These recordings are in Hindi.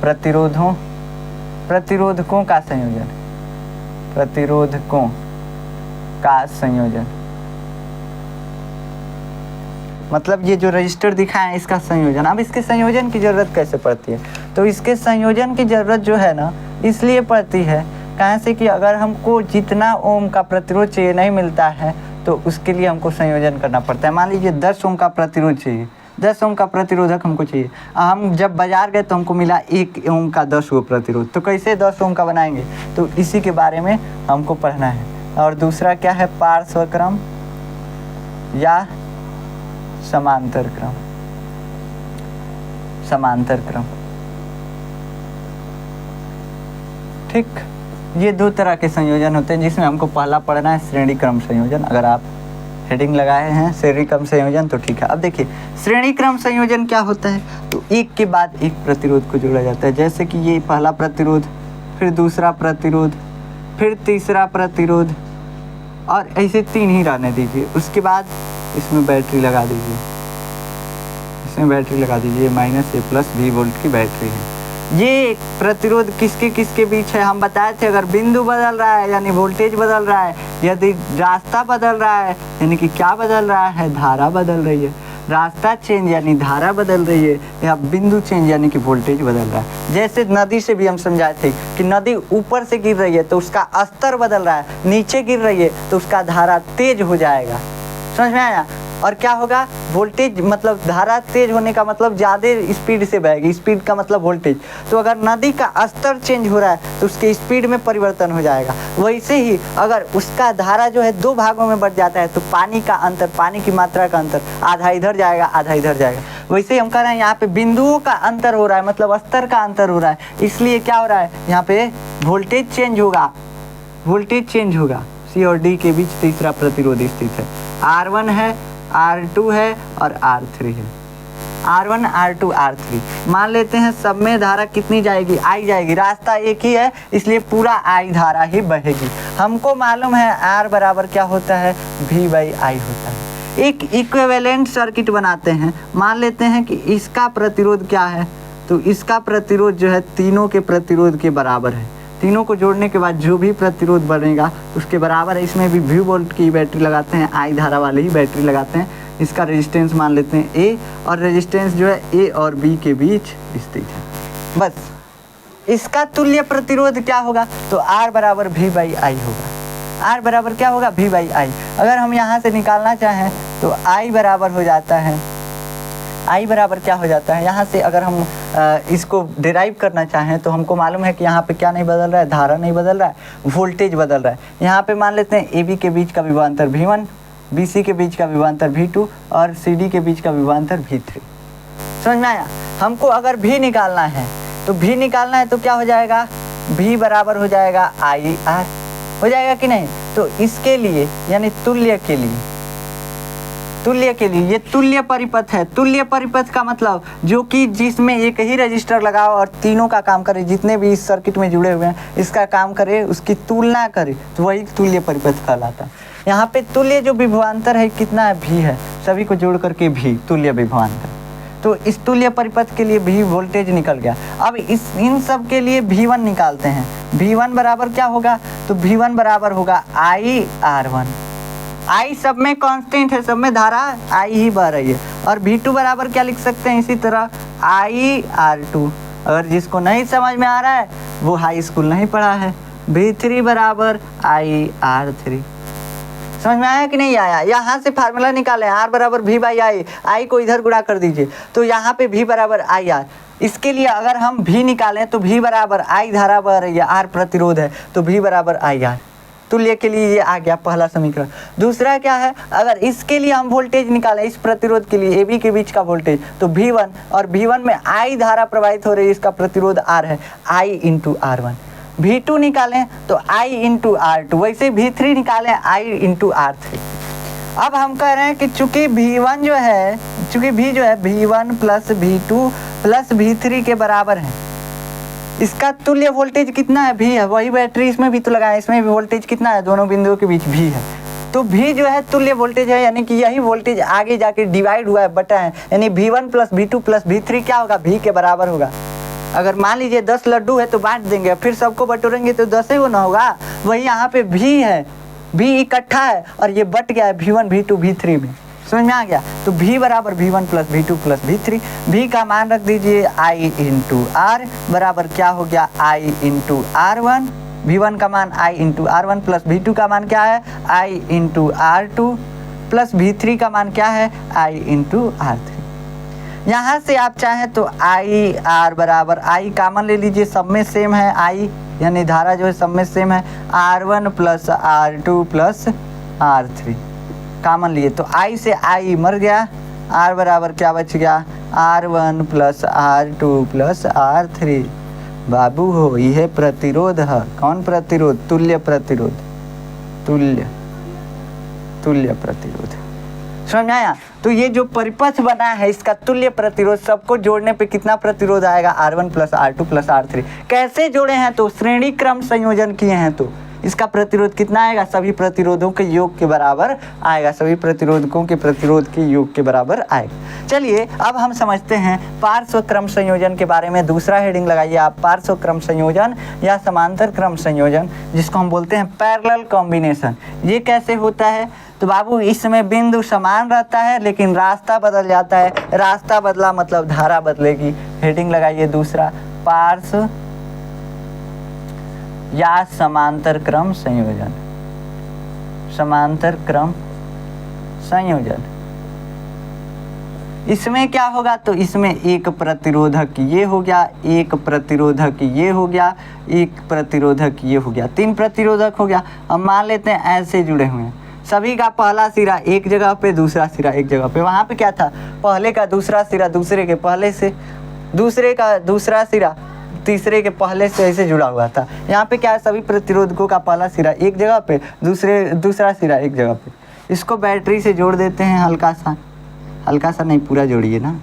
प्रतिरोधकों का संयोजन, प्रतिरोधकों का संयोजन मतलब ये जो रजिस्टर दिखा है इसका संयोजन। अब इसके संयोजन की ज़रूरत कैसे पड़ती है? तो इसके संयोजन की ज़रूरत जो है ना इसलिए पड़ती है कहाँ से कि अगर हमको जितना ओम का प्रतिरोध चाहिए नहीं मिलता है तो उसके लिए हमको संयोजन करना पड़ता है। मान लीजिए 10 ओम का प्रतिरोध चाहिए, 10 ओम का प्रतिरोधक हमको चाहिए। हम जब बाजार गए तो हमको मिला 1 ओम का 10 गो प्रतिरोध, तो कैसे 10 ओम का बनाएंगे? तो इसी के बारे में हमको पढ़ना है। और दूसरा क्या है? पार्श्व क्रम या समांतर क्रम। समांतर क्रम, ठीक। ये दो तरह के संयोजन होते हैं जिसमें हमको पहला पढ़ना है श्रेणी क्रम संयोजन। अगर आप हेडिंग लगाए हैं श्रेणी क्रम संयोजन तो ठीक है। अब देखिए श्रेणी क्रम संयोजन क्या होता है? तो एक के बाद एक प्रतिरोध को जोड़ा जाता है। जैसे कि ये पहला प्रतिरोध, फिर दूसरा प्रतिरोध, फिर तीसरा प्रतिरोध, और ऐसे 3 ही रहने दीजिए। उसके बाद इसमें बैटरी लगा दीजिए, इसमें बैटरी लगा दीजिए, -A+B वोल्ट की बैटरी है। ये प्रतिरोध किसके किसके बीच है? हम बताए थे अगर बिंदु बदल रहा है यानी वोल्टेज बदल रहा है, यदि रास्ता बदल रहा है यानी कि क्या बदल रहा है? धारा बदल रही है। रास्ता चेंज यानी धारा बदल रही है, या बिंदु चेंज यानी कि वोल्टेज बदल रहा है। जैसे नदी से भी हम समझाए थे कि नदी ऊपर से गिर रही है तो उसका स्तर बदल रहा है, नीचे गिर रही है तो उसका धारा तेज हो जाएगा। समझ में आया? और क्या होगा? वोल्टेज मतलब धारा तेज होने का मतलब ज़्यादा स्पीड से बहेगी, स्पीड का मतलब वोल्टेज। तो अगर नदी का स्तर चेंज हो रहा है तो उसके स्पीड में परिवर्तन हो जाएगा। वैसे ही अगर उसका धारा जो है 2 भागों में बढ़ जाता है तो पानी का अंतर, पानी की मात्रा का अंतर, आधा इधर जाएगा आधा इधर जाएगा। वैसे ही हम कह रहे हैं यहाँ पे बिंदुओं का अंतर हो रहा है, मतलब स्तर का अंतर हो रहा है, इसलिए क्या हो रहा है? यहाँ पे वोल्टेज चेंज होगा, वोल्टेज चेंज होगा। C और D के बीच तीसरा प्रतिरोध स्थित है। R1 है, R2 है और R3 है। R1, R2, R3 मान लेते हैं। सब में धारा कितनी जाएगी? I जाएगी। रास्ता एक ही है इसलिए पूरा I धारा ही बहेगी। हमको मालूम है R बराबर क्या होता है? V/I होता है। एक इक्विवेलेंट सर्किट बनाते हैं। मान लेते हैं कि इसका प्रतिरोध क्या है? तो इसका प्रतिरोध जो है तीनों के प्रतिरोध के बराबर है। तीनों को जोड़ने के बाद जो भी प्रतिरोध बनेगा उसके बराबर है। इसमें भी V वोल्ट की बैटरी लगाते हैं, I धारा वाली ही बैटरी लगाते हैं। इसका रेजिस्टेंस मान लेते हैं A, और रेजिस्टेंस जो है A और B के बीच स्थित है। बस इसका तुल्य प्रतिरोध क्या होगा? तो R बराबर V/I होगा। R बराबर क्या होगा? V/I। अगर हम यहाँ से निकालना चाहें तो I बराबर हो जाता है, I बराबर क्या हो जाता है? यहाँ से अगर हम इसको डिराइव करना चाहें तो हमको मालूम है कि यहाँ पे क्या नहीं बदल रहा है? धारा नहीं बदल रहा है, वोल्टेज बदल रहा है। यहाँ पे मान लेते हैं AB के बीच का विभवांतर V1, BC के बीच का विभवांतर V2 और CD के बीच का विभवांतर V3। समझ में आया? हमको अगर V निकालना है तो V निकालना है तो क्या हो जाएगा? V बराबर हो जाएगा IR, हो जाएगा कि नहीं? तो इसके लिए यानी तुल्य के लिए, तुल्य के लिए ये तुल्य परिपथ है। तुल्य परिपथ का मतलब जो कि जिसमें एक ही रजिस्टर लगाओ और तीनों का काम करे, जितने भी इस सर्किट में जुड़े हुए हैं इसका काम करे, उसकी तुलना करे, तो वही तुल्य परिपथ कहलाता है। यहाँ पे तुल्य जो विभवांतर है कितना है? V है। सभी को जोड़ करके V तुल्य विभवांतर। तो इस तुल्य परिपथ के लिए V वोल्टेज निकल गया। अब इन सब के लिए V1 निकालते हैं। V1 बराबर क्या होगा? तो V1 बराबर होगा IR1। I सब में कांस्टेंट है, सब में धारा I ही बह रही है। और V2 बराबर क्या लिख सकते हैं? इसी तरह IR2। अगर जिसको नहीं समझ में आ रहा है वो हाई स्कूल नहीं पढ़ा है। V3 बराबर IR3। समझ में आया कि नहीं आया? यहाँ से फार्मूला निकालें, R बराबर V/I, I को इधर गुणा कर दीजिए तो यहाँ पे V बराबर IR। इसके लिए अगर हम V निकालें तो V बराबर I धारा बह रही है, R प्रतिरोध है तो V बराबर IR। तुल्य के लिए ये आ गया पहला समीकरण। दूसरा क्या है? अगर इसके लिए हम वोल्टेज निकालें, इस प्रतिरोध के लिए AB के बीच का वोल्टेज, तो V1, और V1 में I धारा प्रवाहित हो रही है, इसका प्रतिरोध R है, I × R1। V2 निकालें तो I × R2, वैसे V3 निकालें I × R3। अब हम कह रहे हैं कि चूंकि V1 जो है, चूंकि V जो है V1 + V2 + V3 के बराबर है, इसका तुल्य वोल्टेज कितना है? V है। वही बैटरी इसमें भी तो लगाए, इसमें भी वोल्टेज कितना है? दोनों बिंदुओं के बीच V है। तो V जो है तुल्य वोल्टेज है, यानी कि यही वोल्टेज आगे जाके डिवाइड हुआ है, बटा है, यानी V1 + V2 + V3 क्या होगा? V के बराबर होगा। अगर मान लीजिए 10 लड्डू है तो बांट देंगे, फिर सबको बटोरेंगे तो 10 ही होना होगा। वही यहाँ पे भी है, भी इकट्ठा है और ये बट गया है V1 V2 V3 में। समझ में आ गया? तो V बराबर V1 plus V2 plus V3। V का मान रख दीजिए I इंटू R बराबर क्या हो गया I इंटू R1। V1 का मान I into R1 plus V2 का मान क्या है I into R2 plus V3 का मान क्या है I इंटू R3। यहाँ से आप चाहें तो I R बराबर I कॉमन ले लीजिए, सब में सेम है I, यानी धारा जो है सब में सेम है। R1 plus R2 plus R3 common लिए तो I से I मर गया, R बराबर क्या बच गया R1 plus R2 plus R3। बाबू हो यह प्रतिरोध है। कौन प्रतिरोध? तुल्य प्रतिरोध, तुल्य प्रतिरोध। समझ में आया? तो ये जो परिपथ बना है इसका तुल्य प्रतिरोध, सबको जोड़ने पे कितना प्रतिरोध आएगा R1 plus R2 plus R3। कैसे जोड़े हैं? तो श्रेणी क्रम संयोजन किए हैं तो इसका प्रतिरोध कितना आएगा? सभी प्रतिरोधों के योग के बराबर आएगा, सभी प्रतिरोधकों के प्रतिरोध के योग के बराबर आएगा। चलिए अब हम समझते हैं पार्श्व क्रम संयोजन के बारे में। दूसरा हेडिंग लगाइए आप, पार्श्व क्रम संयोजन या समांतर क्रम संयोजन, जिसको हम बोलते हैं पैरेलल कॉम्बिनेशन। ये कैसे होता है? तो बाबू इसमें बिंदु समान रहता है लेकिन रास्ता बदल जाता है। रास्ता बदला मतलब धारा बदलेगी। हेडिंग लगाइए दूसरा, पार्श्व या समांतर क्रम संयोजन, समांतर क्रम संयोजन। इसमें क्या होगा? तो इसमें एक प्रतिरोधक ये हो गया, एक प्रतिरोधक ये हो गया, एक प्रतिरोधक ये हो गया, 3 प्रतिरोधक हो गया। अब मान लेते हैं ऐसे जुड़े हुए हैं, सभी का पहला सिरा एक जगह पे, दूसरा सिरा एक जगह पे। वहाँ पे क्या था? पहले का दूसरा सिरा दूसरे के पहले से, दूसरे का दूसरा सिरा तीसरे के पहले से ऐसे जुड़ा हुआ था। यहाँ पे क्या है? सभी प्रतिरोधकों का पहला सिरा एक जगह पे, दूसरा सिरा एक जगह पे। इसको बैटरी से जोड़ देते हैं, हल्का सा नहीं, पूरा जोड़िए ना।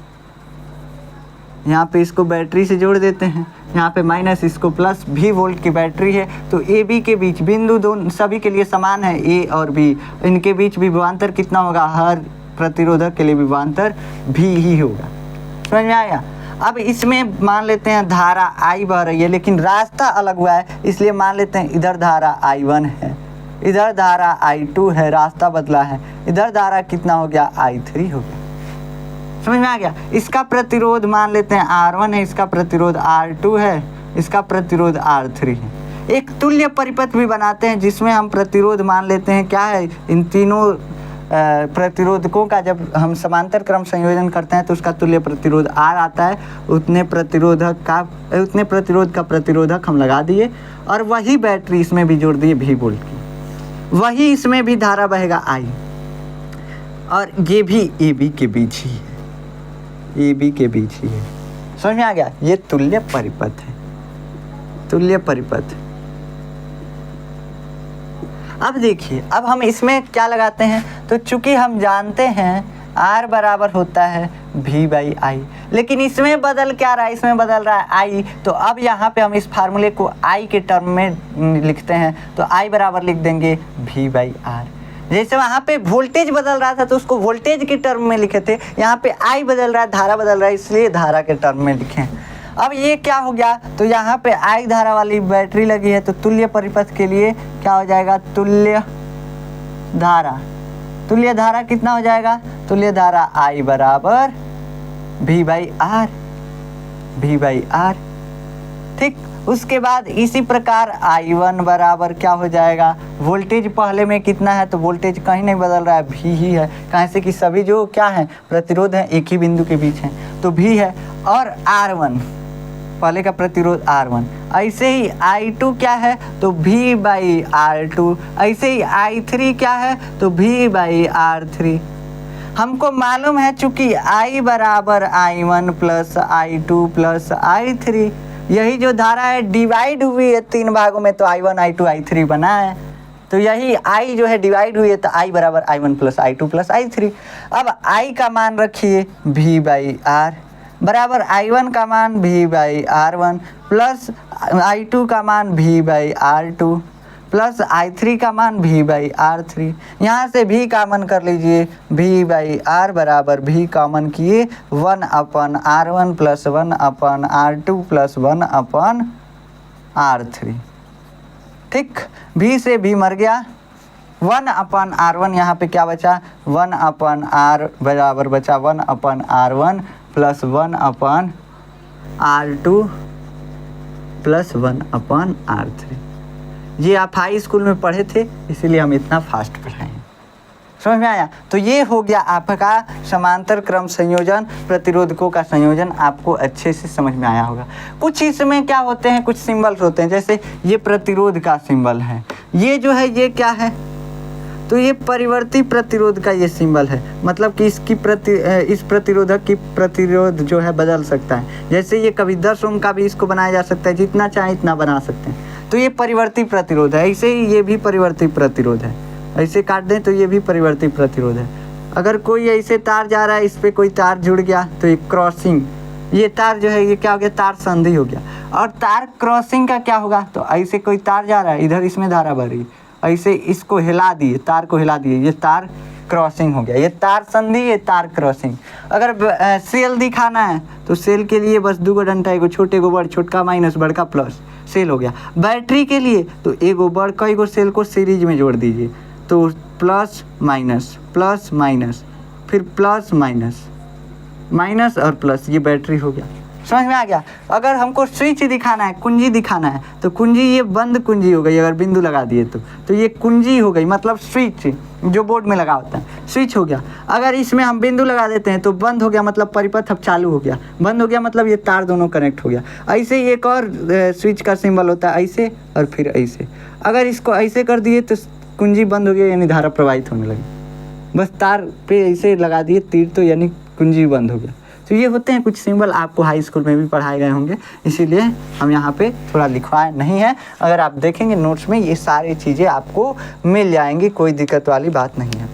यहाँ पे इसको बैटरी से जोड़ देते हैं, यहाँ पे माइनस, इसको प्लस। V वोल्ट की बैटरी है तो ए बी के बीच बिंदु दोनों सभी के लिए समान है, A और B, इनके बीच विभवांतर कितना होगा? हर प्रतिरोधक के लिए विभवांतर V ही होगा। समझ में आया? अब इसमें मान लेते हैं धारा I बह रही है लेकिन रास्ता अलग हुआ है, इसलिए मान लेते हैं इधर धारा I1 है, इधर धारा I2 है, रास्ता बदला है। इधर धारा कितना हो गया? I3 हो गया। समझ में आ गया? इसका प्रतिरोध मान लेते हैं R1 है, इसका प्रतिरोध R2 है, इसका प्रतिरोध R3 है। एक तुल्य परिपथ भी बनाते हैं जिसमें हम प्रतिरोध मान लेते हैं क्या है? इन तीनों प्रतिरोधकों का जब हम समांतर क्रम संयोजन करते हैं तो उसका तुल्य प्रतिरोध R आता है। उतने प्रतिरोध का प्रतिरोधक हम लगा दिए और वही बैटरी इसमें भी जोड़ दिए V वोल्ट की, वही इसमें भी धारा बहेगा I, और ये भी AB के बीच ही है, AB के बीच ही है। समझ में आ गया? ये तुल्य परिपथ है, तुल्य परिपथ। अब देखिए, अब हम इसमें क्या लगाते हैं? तो चूंकि हम जानते हैं R बराबर होता है V/I, लेकिन इसमें बदल क्या रहा है? इसमें बदल रहा है I। तो अब यहाँ पे हम इस फार्मूले को I के टर्म में लिखते हैं, तो I बराबर लिख देंगे V/R। जैसे वहाँ पे वोल्टेज बदल रहा था तो उसको वोल्टेज के टर्म में लिखे थे, यहाँ पे I बदल रहा है, धारा बदल रहा है, इसलिए धारा के टर्म में लिखे। अब ये क्या हो गया? तो यहाँ पे I धारा वाली बैटरी लगी है तो तुल्य परिपथ के लिए क्या हो जाएगा? तुल्य धारा, तुल्य धारा कितना हो जाएगा? तुल्य धारा I बराबर V/R, V/R। ठीक, उसके बाद इसी प्रकार I1 बराबर क्या हो जाएगा? वोल्टेज पहले में कितना है? तो वोल्टेज कहीं नहीं बदल रहा है, V ही है, कहीं से कि सभी जो क्या है प्रतिरोध है एक ही बिंदु के बीच हैं तो V है। और R1 पहले का प्रतिरोध R1। ऐसे ही I2 क्या है? तो V/R2। ऐसे ही I3 क्या है? तो V/R3। हमको मालूम है चूंकि I बराबर I1 plus I2 plus I3, यही जो धारा है डिवाइड हुई है 3 भागों में, तो I1 I2 I3 बना है। तो यही I जो है डिवाइड हुई है तो I बराबर I1 plus I2 plus I3। अब I का मान रखिए V/R बराबर I1 का मान V/R1 प्लस I2 का मान V/R2 प्लस I3 का मान V/R3। यहाँ से V कॉमन कर लीजिए, V/R बराबर V कॉमन किए 1/R1 plus 1/R2 plus 1/R3। ठीक, V से V मर गया, 1/R1 यहाँ पे क्या बचा, 1/R बराबर बचा 1/R1 plus 1/R2 plus 1/R3। ये आप हाई स्कूल में पढ़े थे, इसीलिए हम इतना फास्ट पढ़ाए हैं। समझ में आया? तो ये हो गया आपका समांतर क्रम संयोजन, प्रतिरोधकों का संयोजन। आपको अच्छे से समझ में आया होगा। कुछ इसमें क्या होते हैं, कुछ सिंबल्स होते हैं, जैसे ये प्रतिरोध का सिंबल है, ये जो है ये क्या है, तो ये परिवर्ती प्रतिरोध का ये सिंबल है, मतलब कि इसकी इस प्रतिरोधक की प्रतिरोध जो है बदल सकता है। जैसे ये कभी 10 ओम का भी इसको बनाया जा सकता है, जितना चाहे इतना बना सकते हैं। तो ये परिवर्ती प्रतिरोध है। ऐसे ही ये भी परिवर्ती प्रतिरोध है, ऐसे काट दें तो ये भी परिवर्ती प्रतिरोध है। अगर कोई ऐसे तार जा रहा है, इस पर कोई तार जुड़ गया तो ये क्रॉसिंग, ये तार जो है ये क्या हो गया, तार संधि हो गया। और तार क्रॉसिंग का क्या होगा, तो ऐसे कोई तार जा रहा है, इधर इसमें धारा बह रही है, ऐसे इसको हिला दिए, तार को हिला दिए, ये तार क्रॉसिंग हो गया। ये तार संधि, ये तार क्रॉसिंग। अगर सेल दिखाना है तो सेल के लिए बस 2 डंडा, एगो छोटे गो बड़, छोटका माइनस बड़का प्लस, सेल हो गया। बैटरी के लिए तो एगो बड़ कई गो सेल को सीरीज में जोड़ दीजिए, तो प्लस माइनस, फिर प्लस माइनस और प्लस, ये बैटरी हो गया। समझ में आ गया? अगर हमको स्विच दिखाना है, कुंजी दिखाना है, तो कुंजी ये बंद कुंजी हो गई, अगर बिंदु लगा दिए तो ये कुंजी हो गई, मतलब स्विच जो बोर्ड में लगा होता है, स्विच हो गया। अगर इसमें हम बिंदु लगा देते हैं तो बंद हो गया, मतलब परिपथ अब चालू हो गया, बंद हो गया मतलब ये तार दोनों कनेक्ट हो गया। ऐसे ही एक और स्विच का सिंबल होता है, ऐसे और फिर ऐसे। अगर इसको ऐसे कर दिए तो कुंजी बंद हो गया, यानी धारा प्रवाहित होने लगी। बस तार पे ऐसे लगा दिए तीर तो यानी कुंजी बंद हो गया। तो ये होते हैं कुछ सिंबल, आपको हाई स्कूल में भी पढ़ाए गए होंगे, इसीलिए हम यहाँ पे थोड़ा लिखवाए नहीं है। अगर आप देखेंगे नोट्स में ये सारी चीज़ें आपको मिल जाएंगी, कोई दिक्कत वाली बात नहीं है।